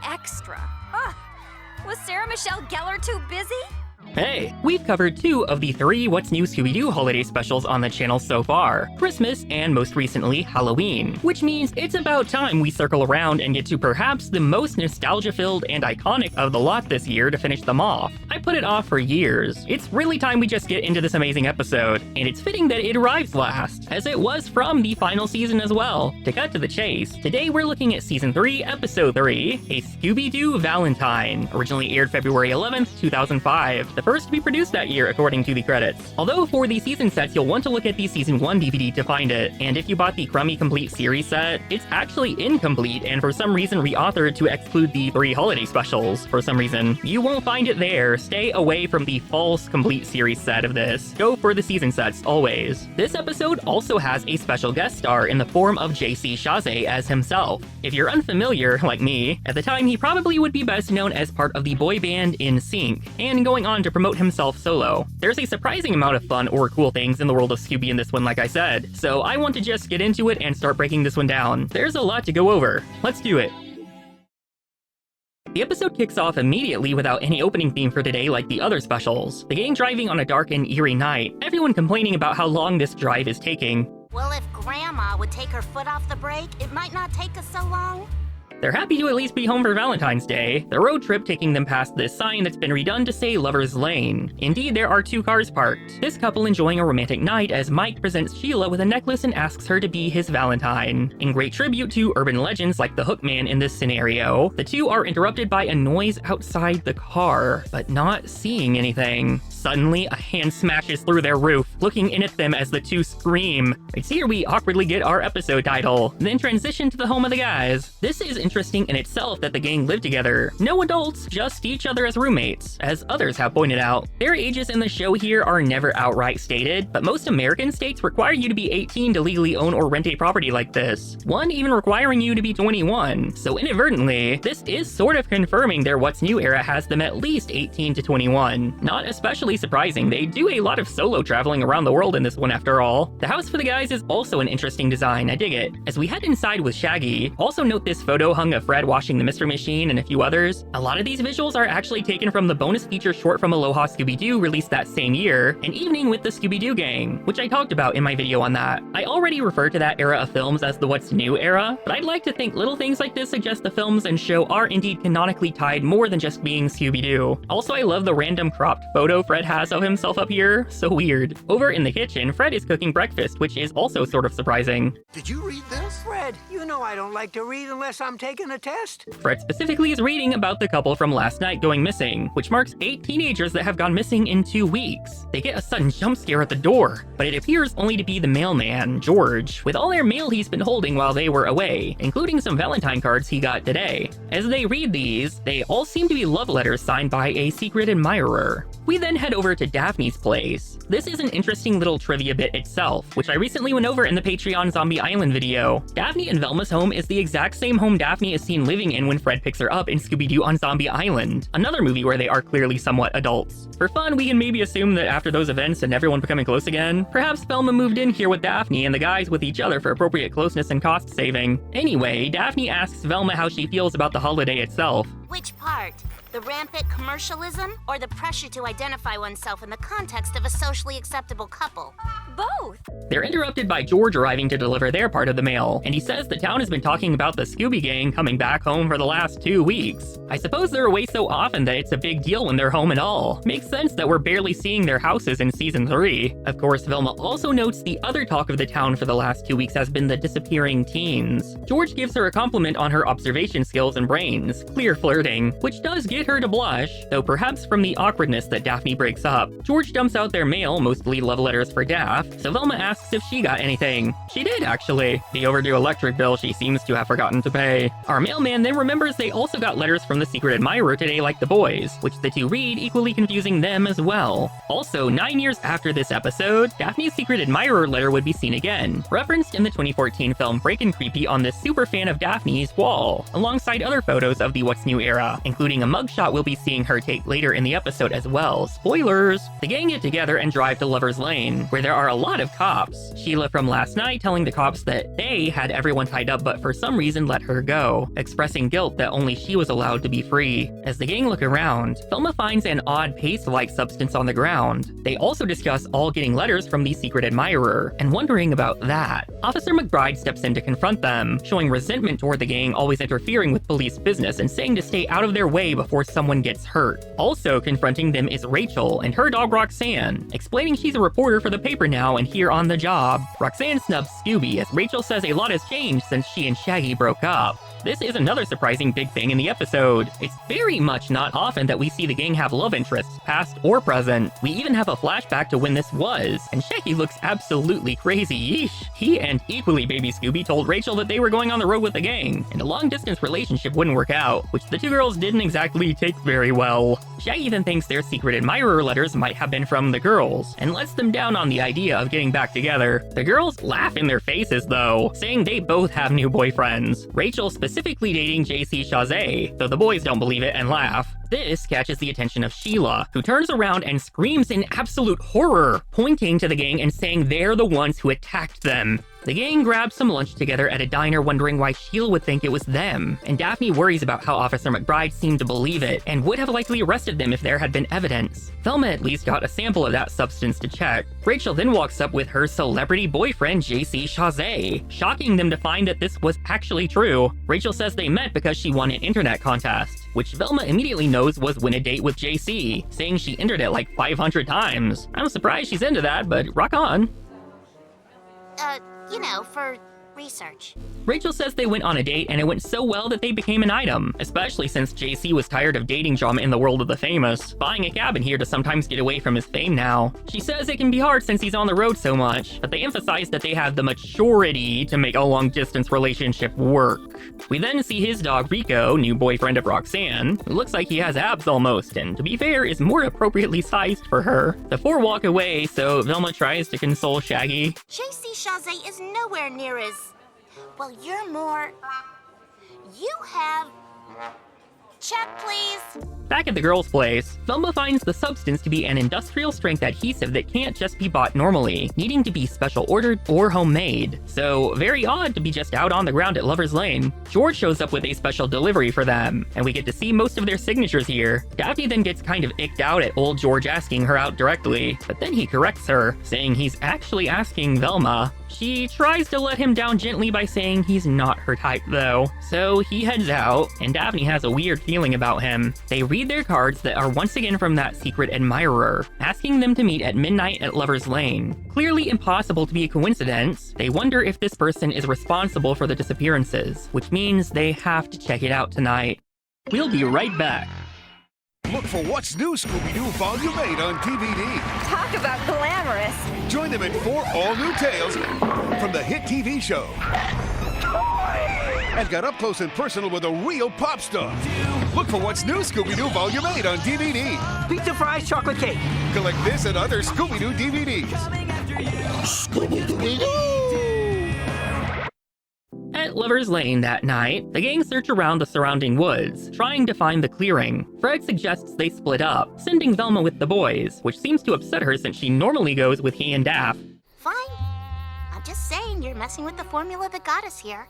extra. Ugh. Was Sarah Michelle Gellar too busy? Hey, we've covered 2 of the 3 What's New Scooby-Doo holiday specials on the channel so far, Christmas and most recently Halloween, which means it's about time we circle around and get to perhaps the most nostalgia-filled and iconic of the lot this year to finish them off. I put it off for years. It's really time we just get into this amazing episode, and it's fitting that it arrives last, as it was from the final season as well. To cut to the chase, today we're looking at Season 3, Episode 3, a Scooby-Doo Valentine, originally aired February 11th, 2005. The first to be produced that year according to the credits. Although for the season sets you'll want to look at the Season 1 DVD to find it, and if you bought the crummy complete series set, it's actually incomplete and for some reason reauthored to exclude the 3 holiday specials. For some reason, you won't find it there. Stay away from the false complete series set of this. Go for the season sets always. This episode also has a special guest star in the form of JC Chasez as himself. If you're unfamiliar, like me, at the time he probably would be best known as part of the boy band NSYNC, and going on to promote himself solo. There's a surprising amount of fun or cool things in the world of Scooby in this one, like I said, so I want to just get into it and start breaking this one down. There's a lot to go over. Let's do it. The episode kicks off immediately without any opening theme for today like the other specials. The gang driving on a dark and eerie night, everyone complaining about how long this drive is taking. Well, if Grandma would take her foot off the brake, it might not take us so long. They're happy to at least be home for Valentine's Day, the road trip taking them past this sign that's been redone to say Lover's Lane. Indeed, there are 2 cars parked. This couple enjoying a romantic night as Mike presents Sheila with a necklace and asks her to be his Valentine. In great tribute to urban legends like the Hookman in this scenario, the 2 are interrupted by a noise outside the car, but not seeing anything. Suddenly, a hand smashes through their roof, looking in at them as the 2 scream. It's here we awkwardly get our episode title, then transition to the home of the guys. This is interesting in itself that the gang live together. No adults, just each other as roommates, as others have pointed out. Their ages in the show here are never outright stated, but most American states require you to be 18 to legally own or rent a property like this, one even requiring you to be 21. So inadvertently, this is sort of confirming their What's New era has them at least 18 to 21. Not especially surprising, they do a lot of solo traveling around the world in this one after all. The house for the guys is also an interesting design, I dig it. As we head inside with Shaggy, also note this photo hung of Fred washing the Mystery Machine and a few others. A lot of these visuals are actually taken from the bonus feature short from Aloha Scooby-Doo released that same year, An Evening with the Scooby-Doo Gang, which I talked about in my video on that. I already refer to that era of films as the What's New era, but I'd like to think little things like this suggest the films and show are indeed canonically tied more than just being Scooby-Doo. Also, I love the random cropped photo Fred has of himself up here. So weird. Over in the kitchen, Fred is cooking breakfast, which is also sort of surprising. Did you read this? Fred, you know I don't like to read unless I'm taking a test. Fred specifically is reading about the couple from last night going missing, which marks 8 teenagers that have gone missing in 2 weeks. They get a sudden jump scare at the door, but it appears only to be the mailman, George, with all their mail he's been holding while they were away, including some Valentine cards he got today. As they read these, they all seem to be love letters signed by a secret admirer. We then head over to Daphne's place. This is an interesting little trivia bit itself, which I recently went over in the Patreon Zombie Island video. Daphne and Velma's home is the exact same home Daphne is seen living in when Fred picks her up in Scooby-Doo on Zombie Island, another movie where they are clearly somewhat adults. For fun, we can maybe assume that after those events and everyone becoming close again, perhaps Velma moved in here with Daphne and the guys with each other for appropriate closeness and cost saving. Anyway, Daphne asks Velma how she feels about the holiday itself. Which part? The rampant commercialism or the pressure to identify oneself in the context of a socially acceptable couple? Both. They're interrupted by George arriving to deliver their part of the mail, and he says the town has been talking about the Scooby Gang coming back home for the last 2 weeks. I suppose they're away so often that it's a big deal when they're home at all. Makes sense that we're barely seeing their houses in Season 3. Of course, Velma also notes the other talk of the town for the last 2 weeks has been the disappearing teens. George gives her a compliment on her observation skills and brains, clear flirting, which does get her to blush, though perhaps from the awkwardness that Daphne breaks up. George dumps out their mail, mostly love letters for Daph, so Velma asks if she got anything. She did, actually. The overdue electric bill she seems to have forgotten to pay. Our mailman then remembers they also got letters from the secret admirer today like the boys, which the 2 read, equally confusing them as well. Also, 9 years after this episode, Daphne's secret admirer letter would be seen again, referenced in the 2014 film Breakin' Creepy on this super fan of Daphne's wall, alongside other photos of the What's New era, including a mugshot shot we'll be seeing her take later in the episode as well. Spoilers! The gang get together and drive to Lover's Lane, where there are a lot of cops. Sheila from last night telling the cops that they had everyone tied up but for some reason let her go, expressing guilt that only she was allowed to be free. As the gang look around, Velma finds an odd paste-like substance on the ground. They also discuss all getting letters from the secret admirer, and wondering about that. Officer McBride steps in to confront them, showing resentment toward the gang always interfering with police business and saying to stay out of their way before someone gets hurt. Also confronting them is Rachel and her dog Roxanne, explaining she's a reporter for the paper now and here on the job. Roxanne snubs Scooby as Rachel says a lot has changed since she and Shaggy broke up. This is another surprising big thing in the episode. It's very much not often that we see the gang have love interests, past or present. We even have a flashback to when this was, and Shaggy looks absolutely crazy. Yeesh. He and equally baby Scooby told Rachel that they were going on the road with the gang, and a long-distance relationship wouldn't work out, which the two girls didn't exactly take very well. Shaggy then thinks their secret admirer letters might have been from the girls, and lets them down on the idea of getting back together. The girls laugh in their faces though, saying they both have new boyfriends. Rachel specifically dating Chasez, though the boys don't believe it and laugh. This catches the attention of Sheila, who turns around and screams in absolute horror, pointing to the gang and saying they're the ones who attacked them. The gang grabs some lunch together at a diner wondering why Sheila would think it was them, and Daphne worries about how Officer McBride seemed to believe it and would have likely arrested them if there had been evidence. Velma at least got a sample of that substance to check. Rachel then walks up with her celebrity boyfriend JC Chasez, shocking them to find that this was actually true. Rachel says they met because she won an internet contest, which Velma immediately knows was Win a Date with JC, saying she entered it like 500 times. I'm surprised she's into that, but rock on. You know, for research. Rachel says they went on a date and it went so well that they became an item, especially since JC was tired of dating drama in the world of the famous, buying a cabin here to sometimes get away from his fame now. She says it can be hard since he's on the road so much, but they emphasize that they have the maturity to make a long-distance relationship work. We then see his dog Rico, new boyfriend of Roxanne, who looks like he has abs almost, and to be fair, is more appropriately sized for her. The four walk away, so Velma tries to console Shaggy. JC Chasez is nowhere near as... Well, you're more... You have... Check, please. Back at the girls' place, Velma finds the substance to be an industrial-strength adhesive that can't just be bought normally, needing to be special ordered or homemade. So, very odd to be just out on the ground at Lover's Lane. George shows up with a special delivery for them, and we get to see most of their signatures here. Daphne then gets kind of icked out at old George asking her out directly, but then he corrects her, saying he's actually asking Velma. She tries to let him down gently by saying he's not her type though. So he heads out, and Daphne has a weird feeling about him. They read their cards that are once again from that secret admirer, asking them to meet at midnight at Lover's Lane. Clearly impossible to be a coincidence, they wonder if this person is responsible for the disappearances, which means they have to check it out tonight. We'll be right back. Look for What's New Scooby-Doo Volume 8 on DVD. Talk about glamorous. Join them in 4 all-new tales from the hit TV show. And got up close and personal with a real pop star. Look for What's New Scooby-Doo Volume 8 on DVD. Pizza, fries, chocolate cake. Collect this and other Scooby-Doo DVDs. Scooby-Doo! At Lover's Lane that night, the gang search around the surrounding woods, trying to find the clearing. Fred suggests they split up, sending Velma with the boys, which seems to upset her since she normally goes with he and Daph. Fine. I'm just saying you're messing with the formula that got us here.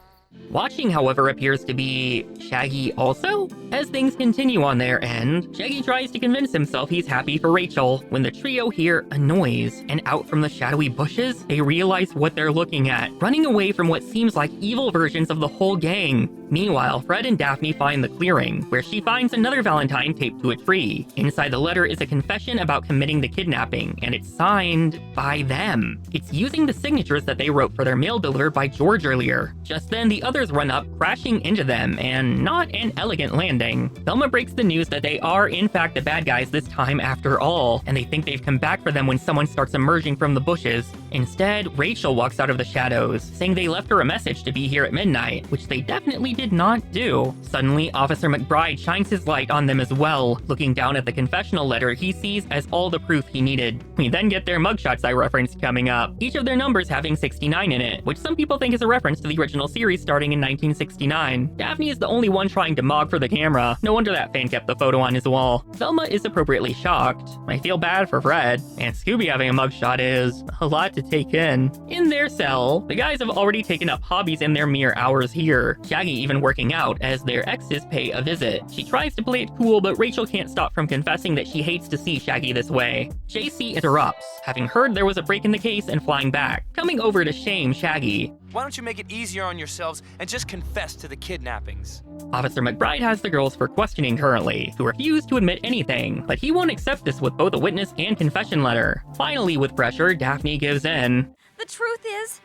Watching, however, appears to be Shaggy also? As things continue on their end, Shaggy tries to convince himself he's happy for Rachel when the trio hear a noise, and out from the shadowy bushes, they realize what they're looking at, running away from what seems like evil versions of the whole gang. Meanwhile, Fred and Daphne find the clearing, where she finds another Valentine taped to a tree. Inside the letter is a confession about committing the kidnapping, and it's signed by them. It's using the signatures that they wrote for their mail delivered by George earlier. Just then, the others run up, crashing into them, and not an elegant landing. Velma breaks the news that they are in fact the bad guys this time after all, and they think they've come back for them when someone starts emerging from the bushes, Instead, Rachel walks out of the shadows, saying they left her a message to be here at midnight, which they definitely did not do. Suddenly, Officer McBride shines his light on them as well, looking down at the confessional letter he sees as all the proof he needed. We then get their mugshots I referenced coming up, each of their numbers having 69 in it, which some people think is a reference to the original series starting in 1969. Daphne is the only one trying to mog for the camera. No wonder that fan kept the photo on his wall. Velma is appropriately shocked. I feel bad for Fred, and Scooby having a mugshot is a lot to take in. In their cell, the guys have already taken up hobbies in their mere hours here, Shaggy even working out as their exes pay a visit. She tries to play it cool, but Rachel can't stop from confessing that she hates to see Shaggy this way. JC interrupts, having heard there was a break in the case and flying back, coming over to shame Shaggy. Why don't you make it easier on yourselves and just confess to the kidnappings? Officer McBride has the girls for questioning currently, who refuse to admit anything, but he won't accept this with both a witness and confession letter. Finally, with pressure, Daphne gives in. The truth is,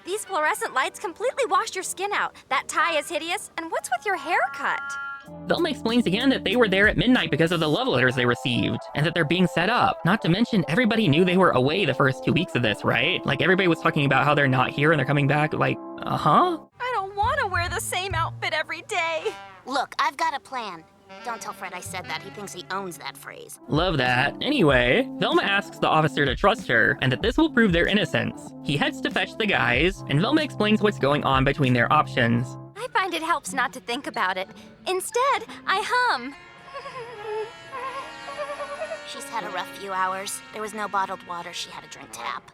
these fluorescent lights completely washed your skin out. That tie is hideous, and what's with your haircut? Velma explains again that they were there at midnight because of the love letters they received, and that they're being set up. Not to mention, everybody knew they were away the first 2 weeks of this, right? Like, everybody was talking about how they're not here and they're coming back, like, uh-huh? I don't want to wear the same outfit every day. Look, I've got a plan. Don't tell Fred I said that. He thinks he owns that phrase. Love that. Anyway, Velma asks the officer to trust her, and that this will prove their innocence. He heads to fetch the guys, and Velma explains what's going on between their options. I find it helps not to think about it. Instead, I hum. She's had a rough few hours. There was no bottled water. She had to drink tap.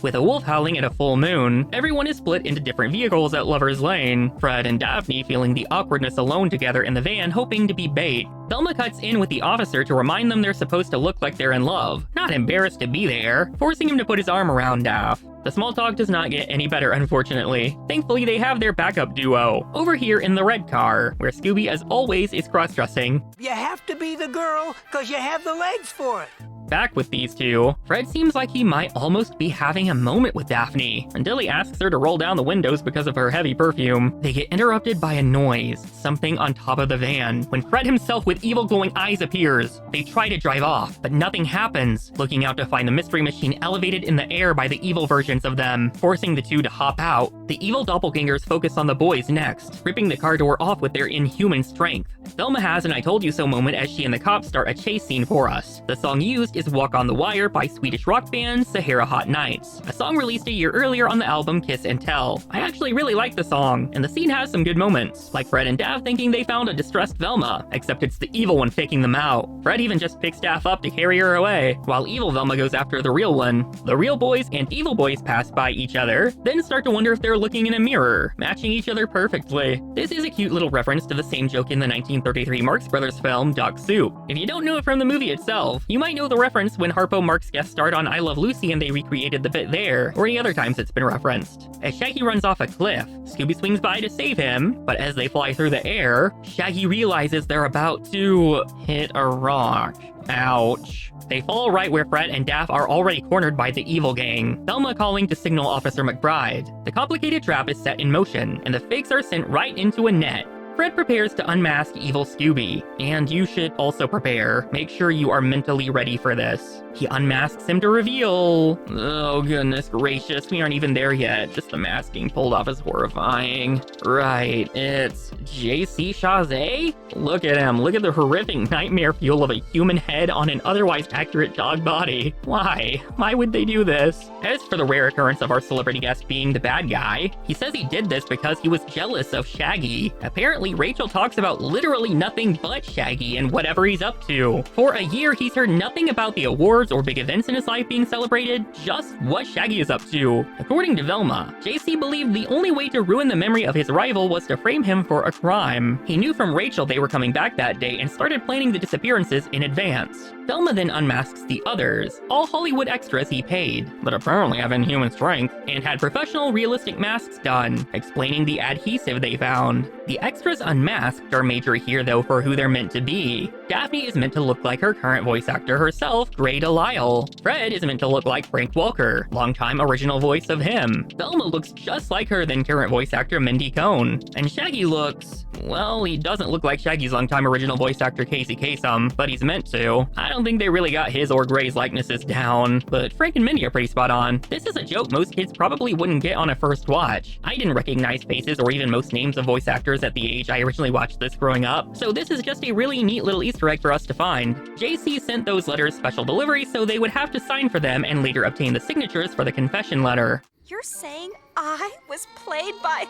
With a wolf howling at a full moon, everyone is split into different vehicles at Lover's Lane, Fred and Daphne feeling the awkwardness alone together in the van, hoping to be bait. Velma cuts in with the officer to remind them they're supposed to look like they're in love, not embarrassed to be there, forcing him to put his arm around Daph. The small talk does not get any better, unfortunately. Thankfully, they have their backup duo, over here in the red car, where Scooby, as always, is cross-dressing. You have to be the girl, 'cause you have the legs for it. Back with these two, Fred seems like he might almost be having a moment with Daphne, until he asks her to roll down the windows because of her heavy perfume. They get interrupted by a noise, something on top of the van, when Fred himself with evil glowing eyes appears. They try to drive off, but nothing happens, looking out to find the mystery machine elevated in the air by the evil versions of them, forcing the two to hop out. The evil doppelgangers focus on the boys next, ripping the car door off with their inhuman strength. Velma has an I told you so moment as she and the cops start a chase scene for us. The song used is Walk on the Wire by Swedish rock band Sahara Hot Nights, a song released a year earlier on the album Kiss and Tell. I actually really like the song, and the scene has some good moments, like Fred and Daph thinking they found a distressed Velma, except it's the evil one faking them out. Fred even just picks Daph up to carry her away, while evil Velma goes after the real one. The real boys and evil boys pass by each other, then start to wonder if they're looking in a mirror, matching each other perfectly. This is a cute little reference to the same joke in the 1933 Marx Brothers film Duck Soup. If you don't know it from the movie itself, you might know the reference when Harpo Marx guest starred on I Love Lucy and they recreated the bit there, or any other times it's been referenced. As Shaggy runs off a cliff, Scooby swings by to save him, but as they fly through the air, Shaggy realizes they're about to hit a rock. Ouch. They fall right where Fred and Daph are already cornered by the evil gang, Velma calling to signal Officer McBride. The complicated trap is set in motion, and the fakes are sent right into a net. Fred prepares to unmask evil Scooby, and you should also prepare. Make sure you are mentally ready for this. He unmasks him to reveal... Oh goodness gracious, we aren't even there yet. Just the masking pulled off is horrifying. Right, it's JC Chasez? Look at him, look at the horrific nightmare fuel of a human head on an otherwise accurate dog body. Why? Why would they do this? As for the rare occurrence of our celebrity guest being the bad guy, he says he did this because he was jealous of Shaggy. Apparently, Rachel talks about literally nothing but Shaggy and whatever he's up to. For a year, he's heard nothing about the awards or big events in his life being celebrated, just what Shaggy is up to. According to Velma, JC believed the only way to ruin the memory of his rival was to frame him for a crime. He knew from Rachel they were coming back that day and started planning the disappearances in advance. Velma then unmasks the others, all Hollywood extras he paid, but apparently have inhuman strength, and had professional realistic masks done, explaining the adhesive they found. The extras cameras unmasked are major here though for who they're meant to be. Daphne is meant to look like her current voice actor herself, Grey Delisle. Fred is meant to look like Frank Welker, longtime original voice of him. Velma looks just like her then current voice actor Mindy Cohn. And Shaggy looks... well, he doesn't look like Shaggy's longtime original voice actor Casey Kasem, but he's meant to. I don't think they really got his or Gray's likenesses down, but Frank and Mindy are pretty spot on. This is a joke most kids probably wouldn't get on a first watch. I didn't recognize faces or even most names of voice actors at the age I originally watched this growing up, so this is just a really neat little Easter egg for us to find. JC sent those letters special delivery so they would have to sign for them and later obtain the signatures for the confession letter. You're saying I was played by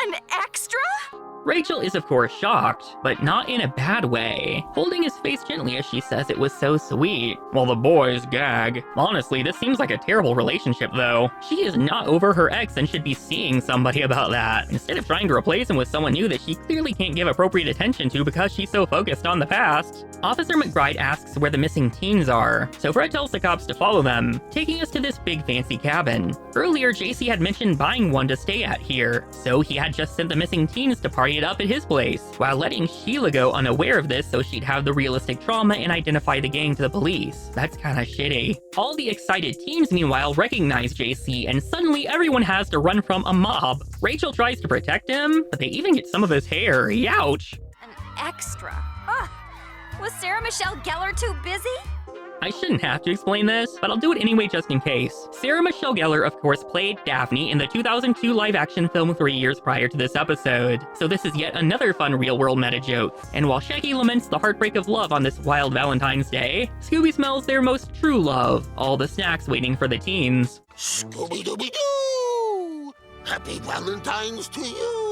an extra? Rachel is of course shocked, but not in a bad way, holding his face gently as she says it was so sweet, while the boys gag. Honestly, this seems like a terrible relationship though. She is not over her ex and should be seeing somebody about that, instead of trying to replace him with someone new that she clearly can't give appropriate attention to because she's so focused on the past. Officer McBride asks where the missing teens are, so Fred tells the cops to follow them, taking us to this big fancy cabin. Earlier, JC had mentioned buying one to stay at here, so he had just sent the missing teens to party it up at his place, while letting Sheila go unaware of this so she'd have the realistic trauma and identify the gang to the police. That's kinda shitty. All the excited teens meanwhile recognize JC and suddenly everyone has to run from a mob. Rachel tries to protect him, but they even get some of his hair. Youch! An extra? Ugh. Was Sarah Michelle Gellar too busy? I shouldn't have to explain this, but I'll do it anyway just in case. Sarah Michelle Gellar, of course, played Daphne in the 2002 live-action film 3 years prior to this episode, so this is yet another fun real-world meta joke. And while Shaggy laments the heartbreak of love on this wild Valentine's Day, Scooby smells their most true love, all the snacks waiting for the teens. Scooby-Dooby-Doo! Happy Valentine's to you!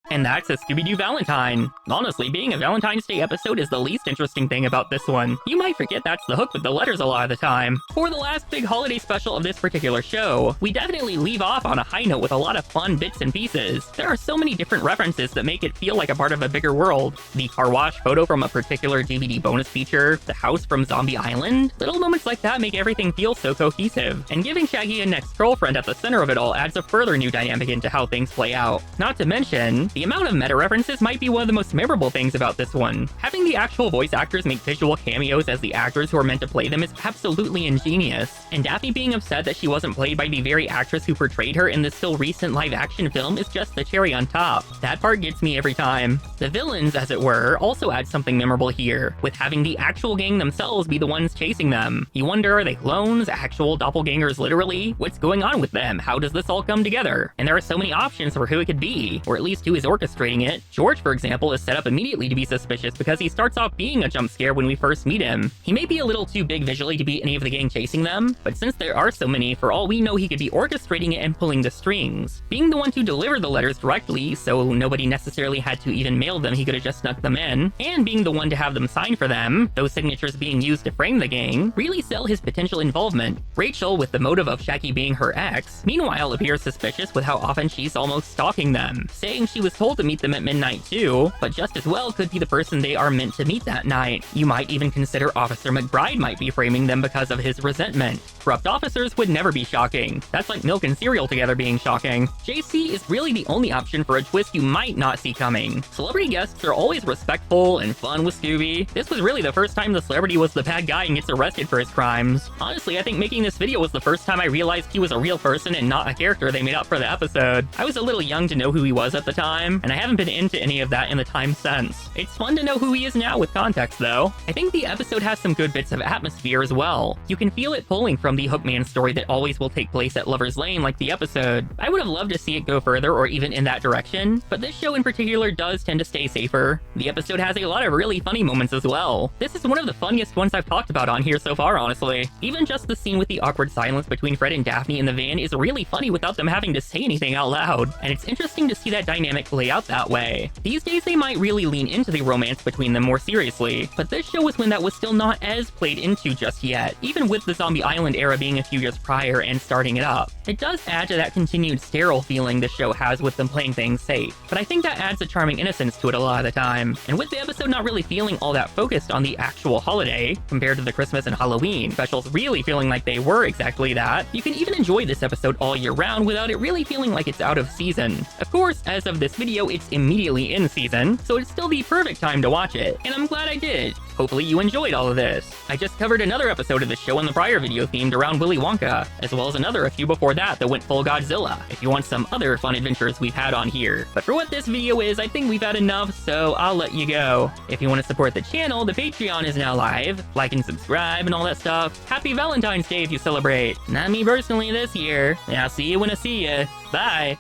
And that's a Scooby-Doo Valentine. Honestly, being a Valentine's Day episode is the least interesting thing about this one. You might forget that's the hook with the letters a lot of the time. For the last big holiday special of this particular show, we definitely leave off on a high note with a lot of fun bits and pieces. There are so many different references that make it feel like a part of a bigger world. The car wash photo from a particular DVD bonus feature, the house from Zombie Island. Little moments like that make everything feel so cohesive, and giving Shaggy a next girlfriend at the center of it all adds a further new dynamic into how things play out. Not to mention, the amount of meta references might be one of the most memorable things about this one. Having the actual voice actors make visual cameos as the actors who are meant to play them is absolutely ingenious. And Daphne being upset that she wasn't played by the very actress who portrayed her in this still recent live-action film is just the cherry on top. That part gets me every time. The villains, as it were, also add something memorable here, with having the actual gang themselves be the ones chasing them. You wonder, are they clones, actual doppelgangers literally? What's going on with them? How does this all come together? And there are so many options for who it could be, or at least who is orchestrating it. George, for example, is set up immediately to be suspicious because he starts off being a jump scare when we first meet him. He may be a little too big visually to be any of the gang chasing them, but since there are so many, for all we know he could be orchestrating it and pulling the strings. Being the one to deliver the letters directly, so nobody necessarily had to even mail them, he could have just snuck them in, and being the one to have them sign for them, those signatures being used to frame the gang, really sell his potential involvement. Rachel, with the motive of Shaggy being her ex, meanwhile appears suspicious with how often she's almost stalking them, saying she was told to meet them at midnight too, but just as well could be the person they are meant to meet that night. You might even consider Officer McBride might be framing them because of his resentment. Corrupt officers would never be shocking. That's like milk and cereal together being shocking. JC is really the only option for a twist you might not see coming. Celebrity guests are always respectful and fun with Scooby. This was really the first time the celebrity was the bad guy and gets arrested for his crimes. Honestly, I think making this video was the first time I realized he was a real person and not a character they made up for the episode. I was a little young to know who he was at the time, and I haven't been into any of that in the time since. It's fun to know who he is now with context though. I think the episode has some good bits of atmosphere as well. You can feel it pulling from the Hookman story that always will take place at Lover's Lane like the episode. I would have loved to see it go further or even in that direction, but this show in particular does tend to stay safer. The episode has a lot of really funny moments as well. This is one of the funniest ones I've talked about on here so far, honestly. Even just the scene with the awkward silence between Fred and Daphne in the van is really funny without them having to say anything out loud, and it's interesting to see that dynamic play out that way. These days they might really lean into the romance between them more seriously, but this show was when that was still not as played into just yet, even with the Zombie Island era being a few years prior and starting it up. It does add to that continued sterile feeling the show has with them playing things safe, but I think that adds a charming innocence to it a lot of the time. And with the episode not really feeling all that focused on the actual holiday, compared to the Christmas and Halloween specials really feeling like they were exactly that, you can even enjoy this episode all year round without it really feeling like it's out of season. Of course, as of this video, it's immediately in season, so it's still the perfect time to watch it, and I'm glad I did. Hopefully you enjoyed all of this. I just covered another episode of the show in the prior video themed around Willy Wonka, as well as another a few before that went full Godzilla, if you want some other fun adventures we've had on here. But for what this video is, I think we've had enough, so I'll let you go. If you want to support the channel, the Patreon is now live. Like and subscribe and all that stuff. Happy Valentine's Day if you celebrate. Not me personally this year. I'll see you when I see you. Bye.